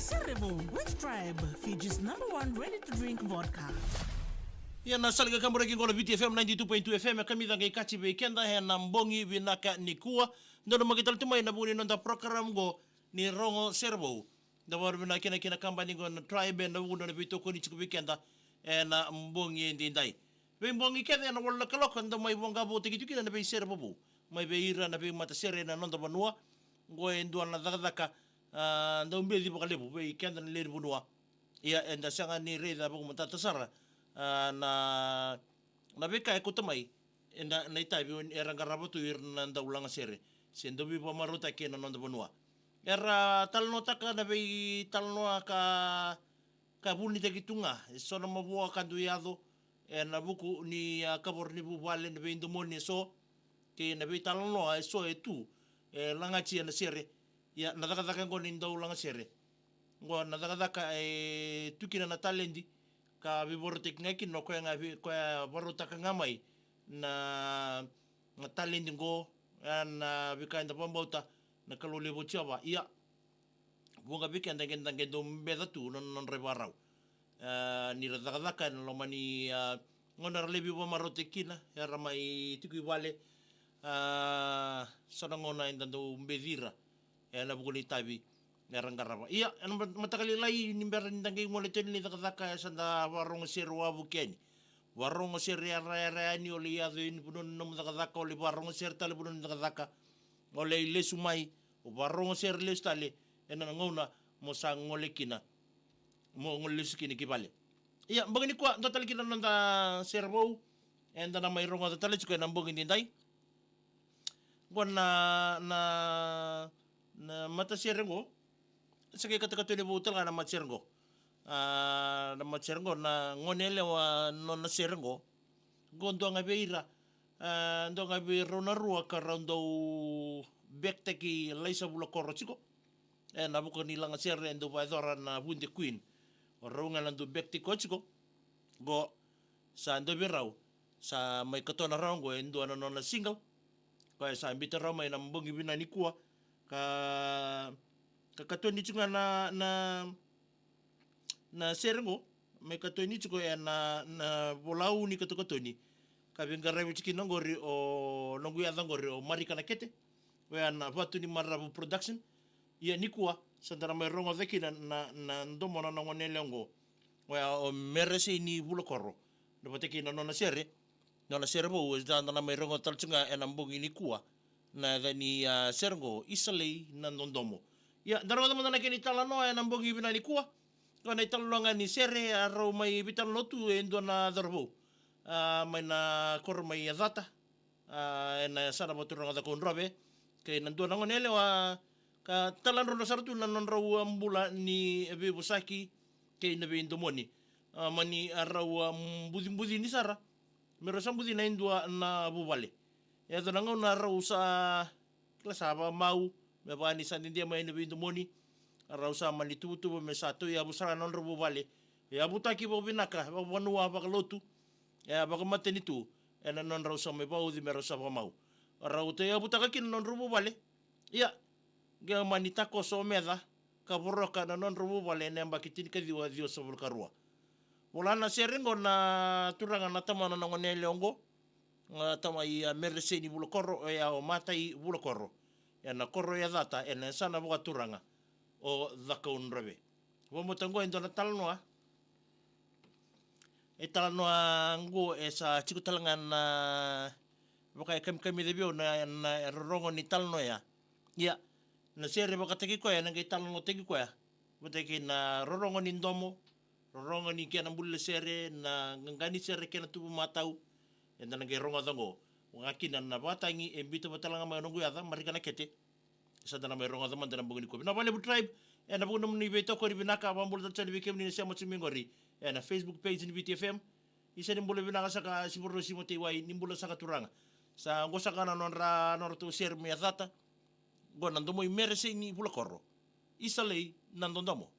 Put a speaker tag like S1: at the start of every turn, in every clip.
S1: Serebo with Tribe, Fiji's #1 ready-to-drink vodka.
S2: Ia na saliga kamureki ngolo VTFM 92.2 FM kami danga ikachi be kenda he na mbongi binaka nikua ndono magital tumai na buni nonda program go ni rongo serbo da war bina kina kambani go na Tribe na buno na bitoko ni chiku weekenda na mbongi ndindai be mbongi kenda na wala kaloko ndo mai bonga bo tiki na be serbo bu mai be ira na be mata sere na nonda banua go endua na dagdaka ndo mbedi bakalebu be kenda na leri bunua ia enda sanga ni reda bu mata tasara na beka e kutamai na itabi era ngarabotu irna ndaulanga sere sendo bi pamaruta ke na nonda bonua era talno taka na be talno ka buni te kitunga sona mabua kandu yado na buku ni kabor ni bubale na be indomoni so ke na be talno so e tu langa chi na sere ya na daka ngoni ndaulanga sere ngo na daka tukina na talendi ka biborotik ngaki no koe borotaka ngamai na talendi ngo na bikainda pambauta na kalole bochava ia bunga bikenda ngendo mbeda tu non rebarau ni radaka no mani ngona lebi bo marotekina era mai tiku vale sona ngona indando mbedira na buguli tabi ngarang-garaba iya matakali lai nimber ndangai ngole teni daka sanda warong serwa bukeni warong ser ya ni oli ya in punon nom daka oli warong ser tale punon daka ole le sumai warong ser le stale ena ngona mo sang ngole kina mo ngole skini kibale iya bagani kwa total kina nanda serbo enda na mai rongo total chiko na mbongi ndai gona na mata serengo sake kata-kata ni butal nga na matsergo na matsergo na ngonele wa nona sergo gondo nga beira ndo nga beira na rua ka raundo bekte ki laisa bula koro chiko na buko nila nga serre ndo vaidora na bunde queen o raunga landu bekte ko chiko go sa ndo birau sa may katona raungo ndo na nona single kaya sa ambita raw may nambongi binani kuwa kakatoni chunga na serengo me katoni chuko na bolau ni katoni kabinga rewe chiki nongori o nongu ya ngori o marika na kete we na watu ni marabu production ia nikua sandara me rongo veki na ndomo na ngone lengo we o merese ni bulokoro do pateki na nona serbo we na me rongo talchunga na mbongi nikua na dani serengo isalei na ndomo ya darwa naman na kini talano ay nambongi binani kuwa kung italonga ni sere araw may bitalo tu endo na darbo may na kor may data na sana baturang ada kon robe kay nanduan ang nele wa ka talano na sartu na nonraw ambula ni Ebusaki kay nabi indomoni mani araw budin ni sara meron sang budin na indua na bubale ya donangaw na araw sa klasaba mau me bani sa nindia may nabi indomoni araw sa manitutu me sato ya busara non robo vale ya butaki bo binaka bo wanua bakalotu ya bakamate nitu ena non raw sa me baudi me raw sa mau araw te ya butaka kin non robo vale ya ga manita ko so meda ka boroka na non robo vale ne mbakitin ka diwa dio sa bulkarua wala na seringo na turanga na tamana na ngonele ongo tama i merese ni bulokoro ya o matai bulokoro ya na koro ya data ena sana buka turanga o dhakaun rebe womo tango endo na talnoa talnoa ngo sa chiku talangan na buka kami debio na rongo ni talno ya na sere buka teki ko ya na ngai talno teki ko ya buteki na rorongo ni ndomo rorongo ni kia na bulle sere na ngani sere kia na tubu matau enda na ngai rongo dango ngakina na batangi embito batalanga manongu ya marika na kete sa dana may rongo daman dana bugni ko na bale bu Tribe na buno ni beto ko ni binaka bambul tsa ni bikem ni sa mo sumingori na Facebook page ni BTFM isa ni bulo binaka sa ka siburo si mo tiwai ni bulo sa katuranga sa ngosa kana non to share mi data go nandomo i merese ni bulo korro isa lei nandomo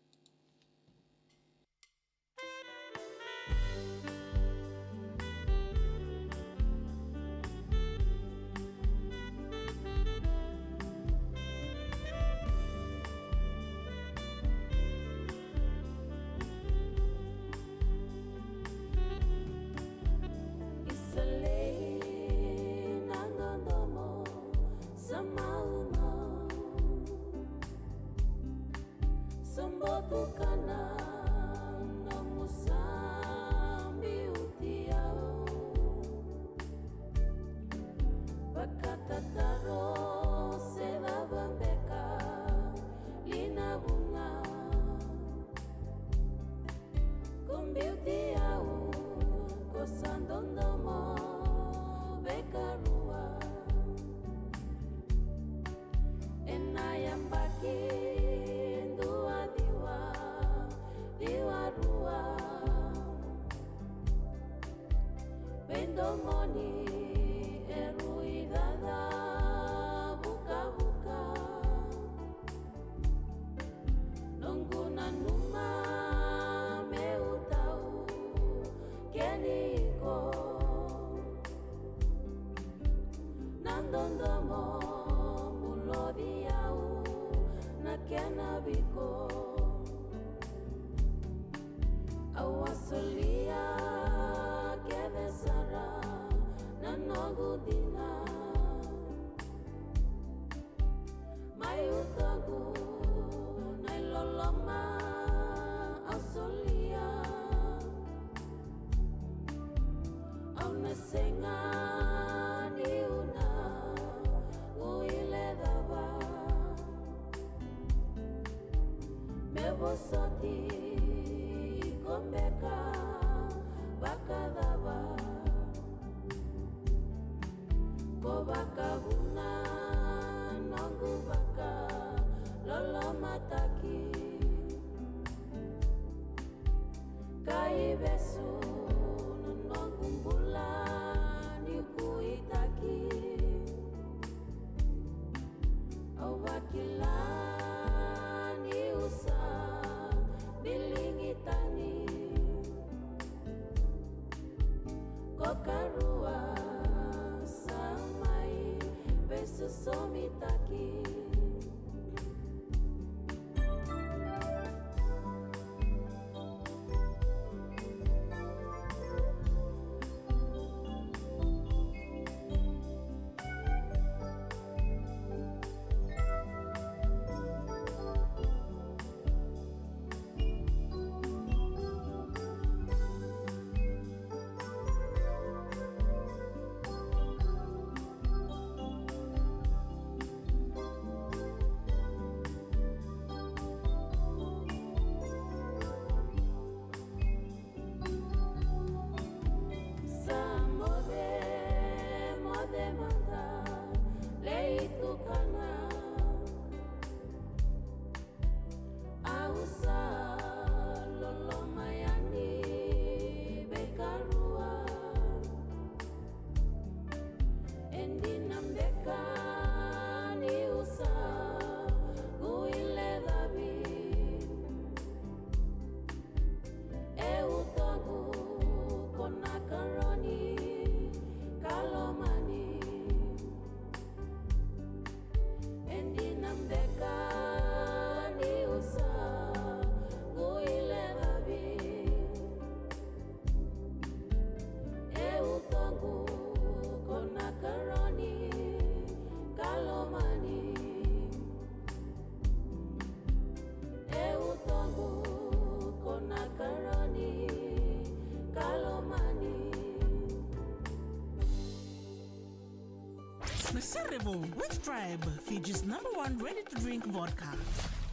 S1: Cerevo with Tribe, Fiji's #1 ready-to-drink vodka.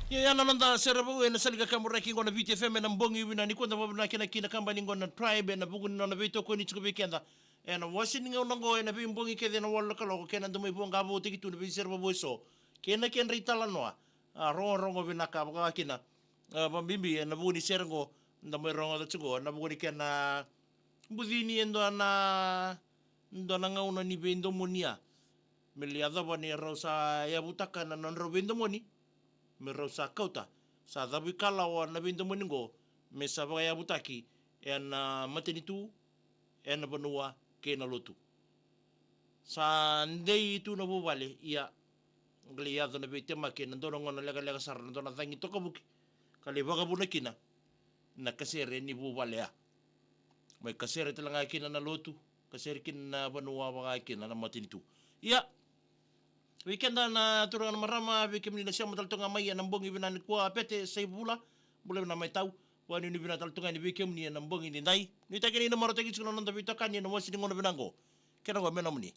S2: Yana nanda Cerevo na salika kamuraki ngona VTFM na mbongi wina ni kwenda wabuna kina kamba ni ngona Tribe na bugu na vito ko ni chikubi kenda na washini ngona ngo na bi mbongi kede na wala kalo kena ndumai bonga abo tikitu na bi Cerevo so kena ritala noa rongo wina ka baka kina bambimbi na bugu ni Cerevo ndamai rongo da chugo na bugu ni kena budini ndo na ngauna ni bendo monia meliada bani rosa ya butaka na non robendo moni me rosa kauta sa dabi kala wa na bendo moni go me sa ya butaki na matenitu na banua ke na lotu sa ndei tu na bubale ia gliado na bete make na dono ngona lega sar na dona tangi to kabuki kali baga bunakina na kasere ni bubale ya mai kasere telanga kina na lotu kasere kina banua baga kina na matenitu ia Weekenda na turang marama weekend ni siya mataltunga mai nambong ibinan kwa pete sa ibula boleh na mai tau wani ni bina taltunga ni weekend ni nambong ini dai ni takini na maro tagi suno nanda bito kan ni no wasi ngono binango kena go mena muni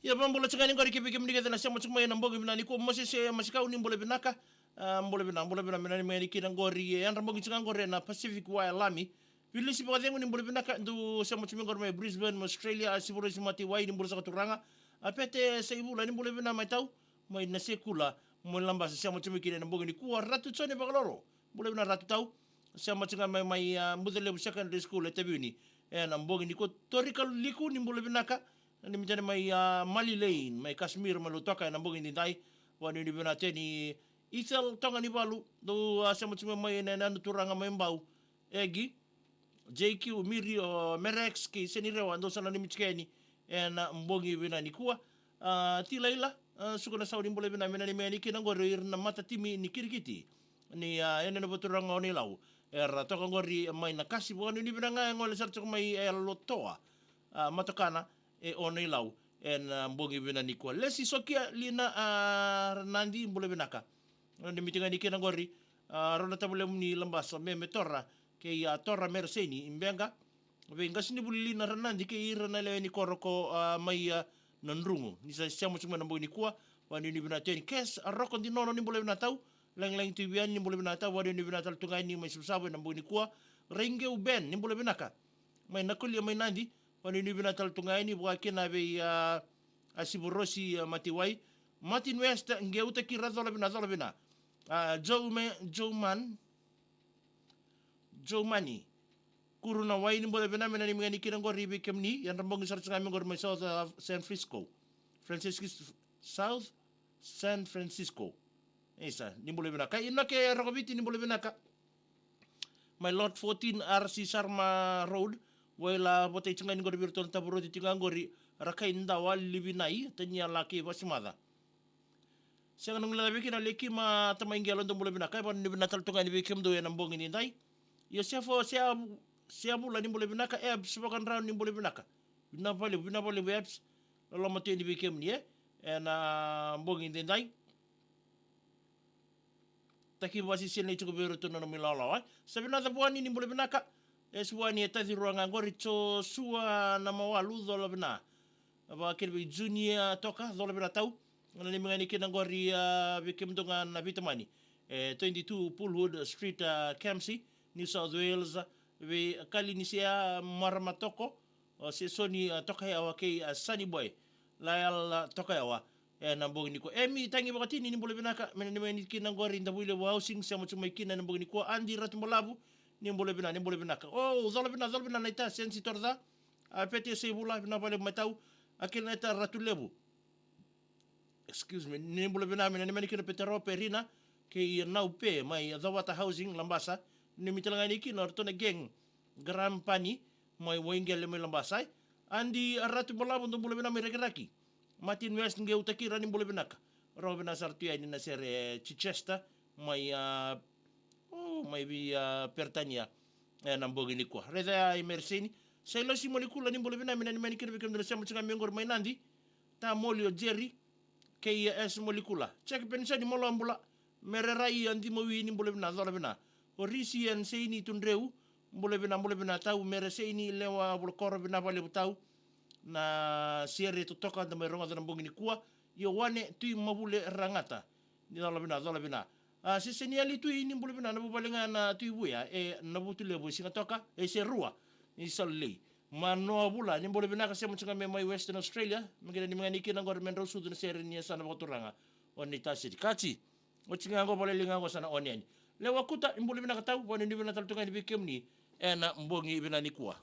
S2: ya bambola changani ngori kipi mnike tena siamo chuma ya nambogi binani ko mose se masikau ni mbole binaka mbole bina menani meni kina ngori ya nambogi changa ngori na Pacific Wild Lami vilisi pa dengu ni mbole binaka ndu siamo chuma ngori Brisbane Australia asiburo simati wai ni mbole sakaturanga apete se ibula ni mbole bina mai tau mai na sekula mo lamba siamo chuma kina nambogi ni kuwa ratu tsone bagaloro mbole bina ratu tau siamo changa mai mbudele secondary school etabuni nambogi ni ko torikal liku ni mbole binaka ni mitane mai Mali Lane, mai Kashmir malutoka na mbongi ndai wani ni bina teni isel tonga ni balu do asema tume mai na turanga mai mbau egi JQ Miri o Merex ki senirewa ndo sana ni michkeni na mbongi bina ni kuwa tilaila suko na saudi mbole bina mena ni meni kina ngori na mata timi ni kirikiti ni ene no turanga oni lau era toka ngori mai na kasi wani ni bina nga ngole sarcho mai lotoa matokana onei lau mbongi bina ni kwa lesi sokia lina nandi mbole binaka ni mitinga ni kena ngori rona tabule mni lambasa me metora ke ya torra merseni imbenga venga sini bulina ranandi ke irana le ni koroko mai nanrungu ni sa siamo chuma mbongi ni kwa wani ni bina teni kes roko di nono ni mbole bina tau leng tubian ni mbole bina tau wani ni bina tal tungai ni mai subsabo na mbongi ni kwa renge uben ni mbole binaka mai nakuli mai nandi wani ni bina tal tungai ni buka kena be asiburosi matiwai Martin West ngeuta kira zola bina Joe Mani kuruna wai ni mbole bina mena ni mengani kira ngori be kemni yang rambong sar tsanga ngor mai South San Francisco esa ni mbole bina kai inake rokobiti ni mbole bina ka my lot 14 RC Sharma Road wala bote changani ngori virtual taburo ti ngori rakai ndawa libinai tanya laki wasimada siang nung labi kina leki ma tamai ngelo ndo mbole bina kai ban ni bina tal tungani bikem do ya nambong ini ndai yo sia bula ni mbole bina ka sebakan round ni mbole bina ka bina pale webs lo mate ni bikem ni na mbong ini ndai taki wasi sene chuko bero to no milala sabina da buani ni mbole bina ka eswani etadi ruanga ngori cho sua na mawalu dola bina ba kirbi junior toka dola bina tau ngani mengani kina ngori bikim donga na vitamani 22 Poolwood Street Kempsey New South Wales we kali ni sia marmatoko se soni toka ya wake Sunny Boy laal toka ya na mbongi niko emi tangi wakati ni mbole bina ka meni kina ngori ndabule housing sama chuma kina mbongi niko andi ratmolabu ni mbole bina ka zola bina naita sensi torda pete se bula bina bale matau akil naita ratulebu excuse me ni mbole bina ni meni kina petero perina ke nau pe mai zawata housing lambasa ni mitalanga niki nortona geng grampani mai wengele mai lambasa andi ratu balabu ndo mbole bina mereki Martin West nge utakira ni mbole bina ka robina sartia ni na sere Chichester mai maybe pertania na mbogi ni kwa reza imerseni selo si molecula ni mbole bina ni mani kirbe kemdo sema changa mengor mai nandi ta molio jerry KS molecula check pensa ni molo ambula mererai andi mowi ni mbole bina zola bina orisi en seini tundreu mbole bina tau mere seini lewa bol koro bina vale tau na sere to toka da meronga da mbogi ni kwa yo wane tu mabule rangata ni zola bina siseni ali tu ini mbole bina na balenga na tu buya na butule bo singa toka se rua ni solle Mano bula ni boleh benar kasi macam kami mai Western Australia, mungkin ni mengani kina ngor men rosu dan seri ni sana baturanga. Oni tasi kaci. Ocing ngo boleh linga ngo sana oni. Lewa kuta ni boleh benar tahu pon ni benar tahu ni bikem ni ena mbongi benar ni kuah.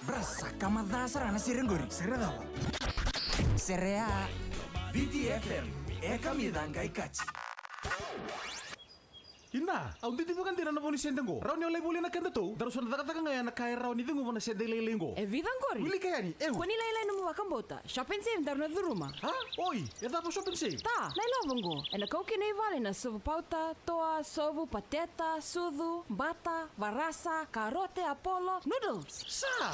S3: Brasa kamadha sarana sirengori. Seradawa. Serea. VTFM. Eka midanga ikachi.
S4: Ina, au nditi bukan tira na poni sendengo. Rauni oleh boleh nak kanda tu. Terus nak kata ngaya nak kaya rauni tu ngomong sendeng lelengo.
S5: Vidangori.
S4: Wili kaya ni.
S5: Kuni laila no muwakan bota. Shopping save dar na duruma.
S4: Ha? Oi, eta po shopping save.
S5: Ta, laila vango. Ena kau kene vale na sovu pauta, toa, sovu pateta, sudu, bata, varasa, karote, apollo, noodles.
S4: Sa.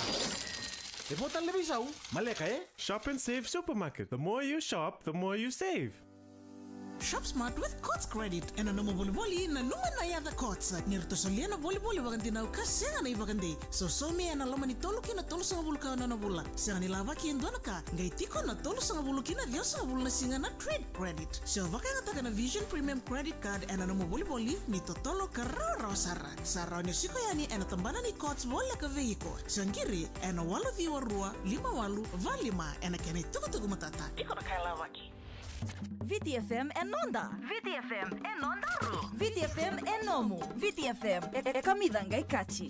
S4: E botan lebih sau. Maleka
S6: Shop and Save Supermarket. The more you shop, the more you save.
S1: Shop smart with Courts Credit. Ena namo boli na numa na yada Courts. Nirto solia na boli waganti na ukasenga na ibagandi. So somi ena loma ni tolu kina tolu sanga bulu ka na bula. Senga ni lava ki endona ka. Ngai tiko na tolu sanga bulu kina dio sanga bulu na singa na trade credit. So vaka ngata kana Vision Premium Credit Card ena namo boli ni totolo ka raw sara. Sara ni siko yani ena tambana ni Courts bola ka vehicle. Sangiri ena walu viwa rua, lima walu, valima ena kene tuku matata. Tiko na kaya lava ki.
S7: VTFM é Nonda. VTFM é Nondaru. VTFM é Nomu. VTFM é Kamidanga Ikachi.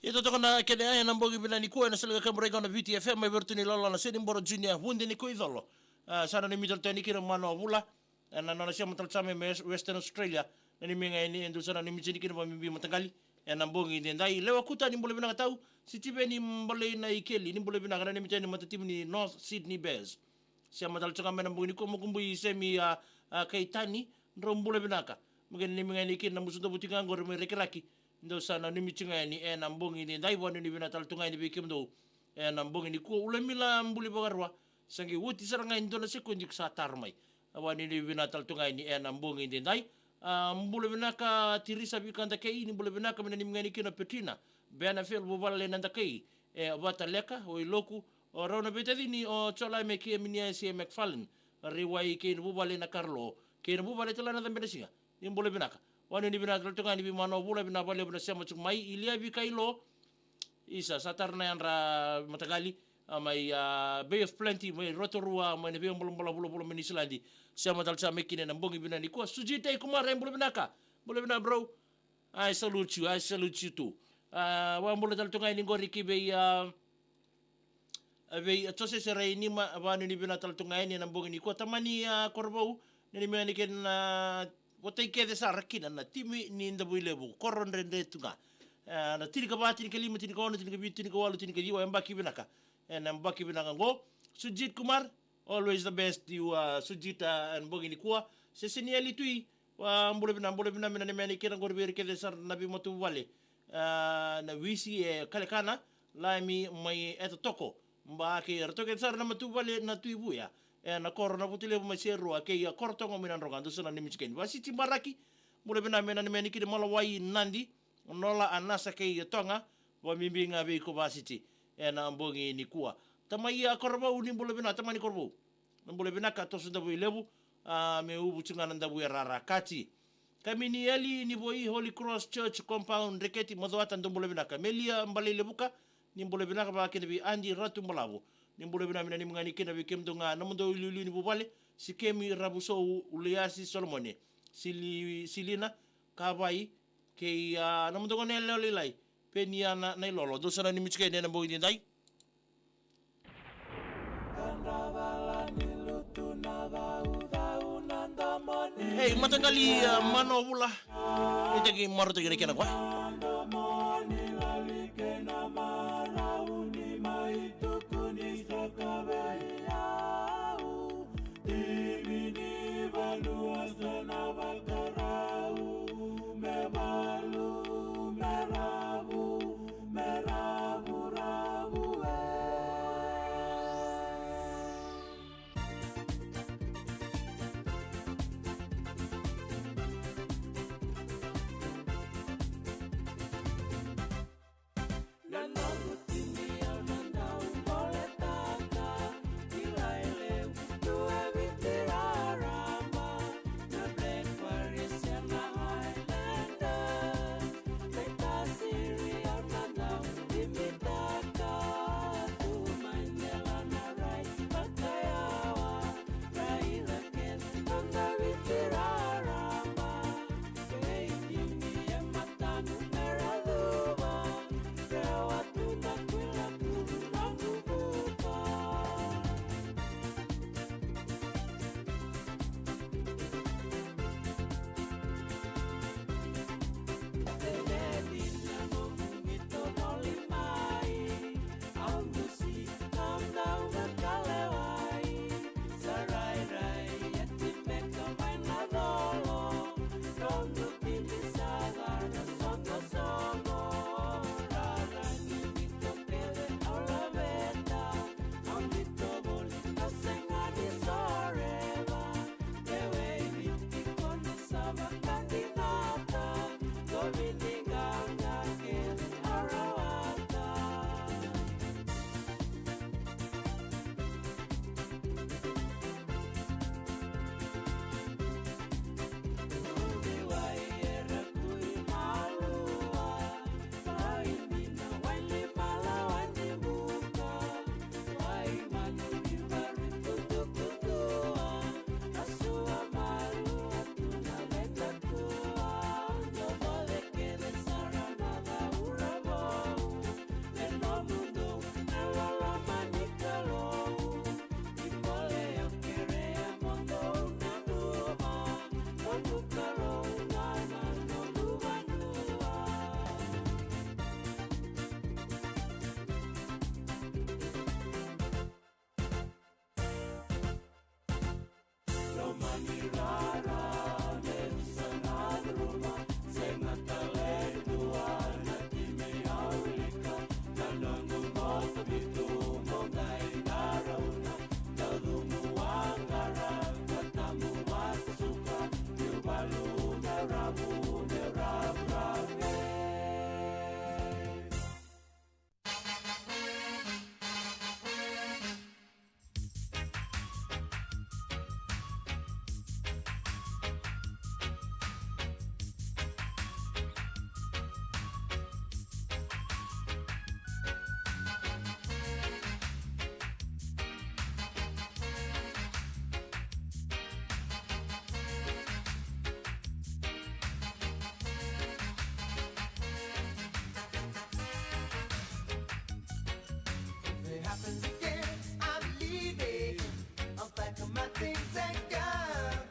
S2: Ito toko na kene ai na mbogi bila ni ko na sala ka mrega na VTFM mai vertuni lolo na sedi mboro junior hunde ni ko idolo. Sana ni mital tani kira mano vula na na sia matal tsame Western Australia na ni minga ni endo sana ni michini kira mbi matangali na mbogi ni ndai lewa kuta ni mbole bina tau si tibe ni mbole na ikeli ni mbole bina kana ni mitani matatimu ni North Sydney Bears. Sia matal tsaka na mbogi ni ko mukumbu semi kaitani ndro mbole bina ka. Mgen ni minga ni kira na musundo butika ngor me rekiraki. Ndo sana ni michinga ni na mbongi ni dai wanu ni bina tal tunga ni bikim do na mbongi ni ko ulamila mbuli bagarwa sangi wuti saranga indona sekundi sa tarmai awani ni bina tal tunga ni na mbongi ni dai mbule bina ka tirisa bikanda kei ni mbule bina ka ni mngani kina petina bena fel bubale nanda kei wata leka o loku o rona betadi ni o chola me ki minia si McFarlane riwai ke ni bubale na Carlo ke ni bubale tala na benesinga ni mbule bina ka wanu ni bina toltonga ni bimano bula bina bale bina sema cuk mai ilia bi kailo isa satarna yanra matagali mai Bay of Plenty mai Rotorua mai be bola meni Islandi sema tal sa mekine na mbongi bina ni ko sujita ikumara bula bina ka bula bina bro I salute you too wa mbula toltonga ni ngori ki be tose serai ni ma wanu ni bina toltonga ni na mbongi ni ko tamani korbau ni meni ken Wata ike de sa rakina na timi ni nda builebu koron rende tunga na tini ka ba tini ka lima tini ka ono tini ka bitu tini ka walu tini ka jiwa mbaki binaka na mbaki binaka ngo Sujit Kumar always the best you Sujit and bogi ni kuwa sesini ali tui wa mbule bina mina ni meni kira ngor beri ke de sar nabi motu wale na wisi kale kana laimi mai eto toko mba ke rtoke sar na motu wale na tui buya na korona putile bu masero ke ya kortongo minan rogando sana ni michiken wasi timbaraki mule bina mena ni meniki de malawai nandi nola anasa ke ya tonga wa mimbinga be ko basiti na mbongi ni kuwa tamai ya korba uni mule bina tamani korbo mule bina ka tosu da bu lebu me ubu chingana da bu rara kati kami ni eli ni boi Holy Cross Church compound reketi modwata ndombule bina ka melia mbale lebuka ni mbule bina ka ba ke bi andi ratu molabu ni mbule bina mina ni mngani kina bikem dunga namundo ululu ni bubale sikemi rabuso uliasi solomone silina kabai ke namundo ko nelo lilai penia na lolo dosana ni michike ne na bogi dai hey matangali mano bula itagi maruto gire kena kwa
S8: my things and gone.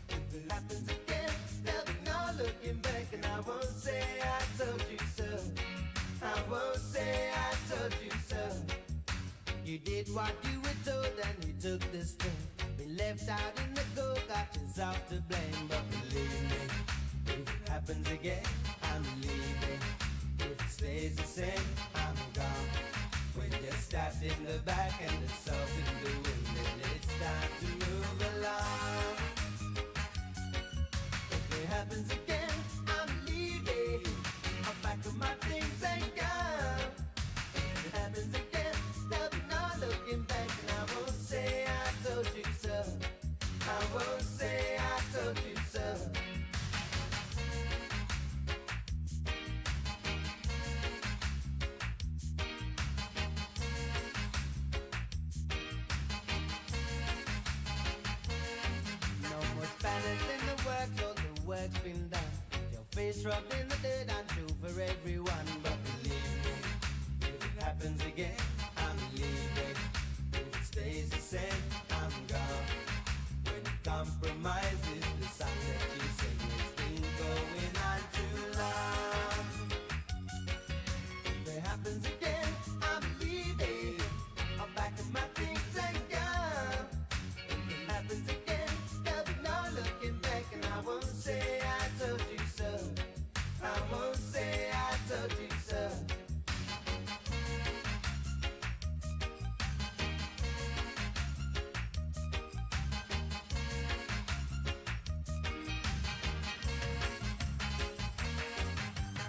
S8: If it happens again, there'll be no looking back, and I won't say I told you so. I won't say I told you so. You did what you were told and you took the string. Been left out in the cold, got yourself to blame. But believe me, if it happens again, I'm leaving. If it stays the same, I'm gone. When you're stabbed in the back and the salt in the wind, then it's time to move along. If it happens again, I'm leaving. I'll pack up my things and go. If it happens again, there'll be no looking back, and I won't say I told you so. I won't say I told you so. No more Spanish in the works, all the work's been done. Your face rubbed in the dirt, I'm true for everyone. But believe me, if it happens again, I'm leaving. If it stays the same, I'm gone. When compromise is the song that you sing, it's been going on too long. If it happens again, I'm leaving. I'll pack up my things and go. If it happens again, there'll be no looking back, and I won't say I told you so. I won't say I told you so.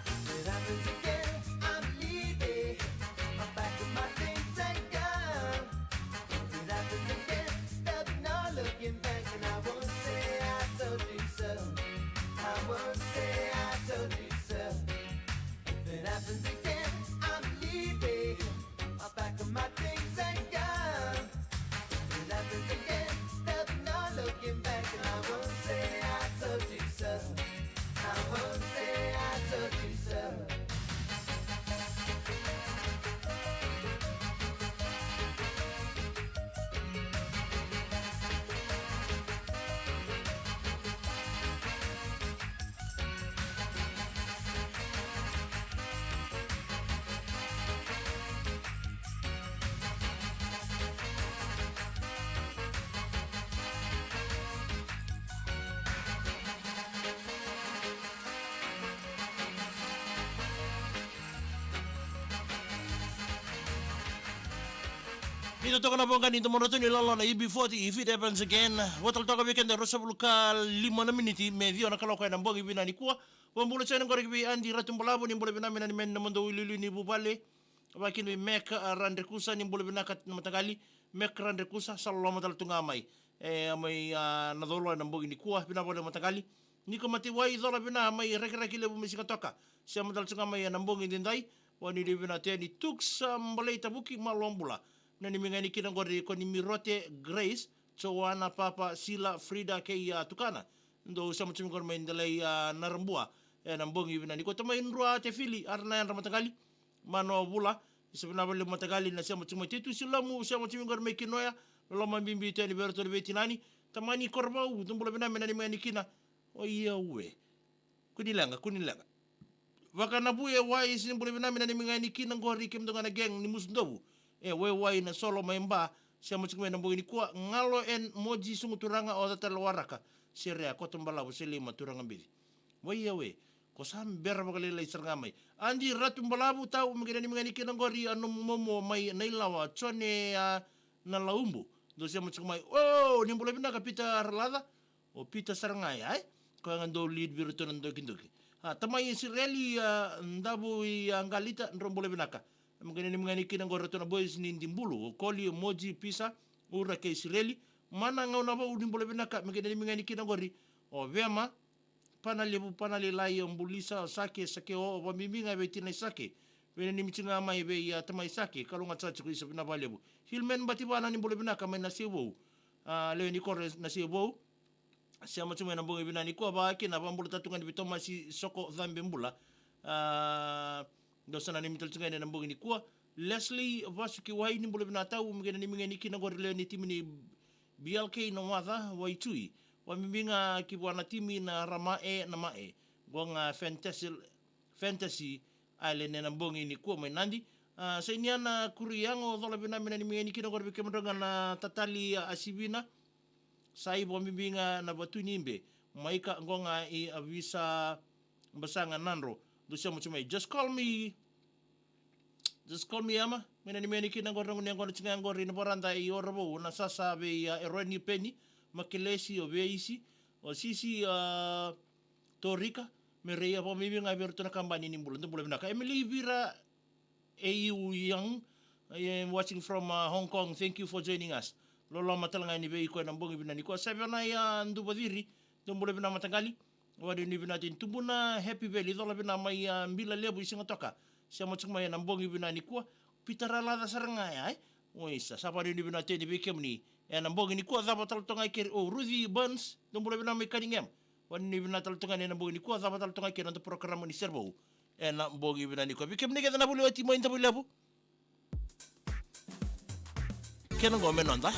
S8: If it happens again, I'm leaving. I'll pack up my things and go. If it happens again, there'll be no looking back, and I won't say I told you so. I won't say I told you so. If it happens again, I'm leaving. I'll pack up my things and go. If it happens again, there'll be no looking back, and I won't say I told you so. I won't say I told you so.
S2: Ito to na bonga nito mono to ni lalo na EB40 if it happens again. Watal toka weekend rosa buluka 5 na miniti medio na kalo kaya nambong ibina ni kuwa. Wambula sa nang korek bi andi ratum balabo ni mbole binami na ni men na mundo wilulu ni bubale. Wakin bi mek rande kusa ni mbole binakat na matagali. Mek rande kusa salolo matal tungamay. Amay nadolo na mbong ni kuwa binabole matagali. Ni ko matiwai dola bina may rek-rek ile bumisika toka. Siya madal tungamay nambong indinday. Wani li bina ni tuksa mbalay tabuki malombula. Na nimingani kinang gori ko ni Mirote Grace Chowana Papa Sila Frida kay Tukana ndo sa mutumi ko may ndalay narambua nambong ibina ni ko tamay nrua te fili arna yan ramatagali mano bula isa binabali matagali na siya mutumi titu sila mo siya mutumi ko may kinoya lolo mambimbi te ni Berto Betinani tamani korbau tumbula binami na nimingani kina o yawe kunilanga waka nabuye wai simbula binami na nimingani kinang gori kimdonga na geng ni musndobu wewai na solo maimba siya mutsukume na mbogini kuwa ngalo en moji sungu turanga o tatalo waraka sirea kotumbala usili maturanga bili we ko sam berra bagalila isarngamay andi ratum balabu tau mengena ni mengani kinangori anu momo mai nailawa chone na laumbu do siya mutsukumay ni mbula bina kapita arlada o pita sarangai ko ngando lead biruto nando kindoki tamay sireli ndabu angalita nrombula binaka mengani kinang goroto na boys ni ndimbulu koli moji pisa ura ke Israeli mana ngau na ba udin bole benaka mengani kinang gori o vema panali lai mbulisa sake o wamiminga betina sake vene ni michinga mai be ya tamai sake kalunga tsachi ko isa binabalebu hilmen batibana ni bole benaka mai nasiwo leo ni kore nasiwo siya machuma na bongi binani ko ba kina ba mbulu tatungan bitoma si soko dhambe mbula dosa na nimital tsungai na mbongi ni kuwa Leslie Vasuki wai ni mbole binatau mgena ni mgeni kina gori leo ni timu ni BLK no wada waitui wa miminga ki wana timi na ramae na mae gonga fantasy island na bongi ni ko mai nandi sa iniana kuriango dola bina mina ni meni kino gorbe kemondonga na tatali asibina sai bo miminga na batu nimbe maika gonga I avisa basanga nanro do siamo chumai just call me ama mina ni meni kina gorong ni ngor chinga ngor ni boranda I orbo na sasa be eroni penny makilesi o veisi o sisi torika me reia po miminga berto na kambani ni bulan bulan na ka Emily Vira AU Young I am watching from Hong Kong. Thank you for joining us. Lolo matalanga ni bei ko na bongi binani ko sabi na ya ndubadiri tumbule bina matagali wadi ni bina tin tubuna happy valley dola bina mai mbila lebu isinga toka siamo chuma ya bongi binani ko pitarala da saranga ai oisa sapari ni bina teni bekemni ya bongi ni ko daba taltonga ker o Rudy Burns tumbule bina mai kaningem wadi ni bina taltonga ni bongi ni ko daba taltonga ker na program ni servo na bongi binani ko bekemni ke na bulu ati mo inta bulu lebu keno go menonda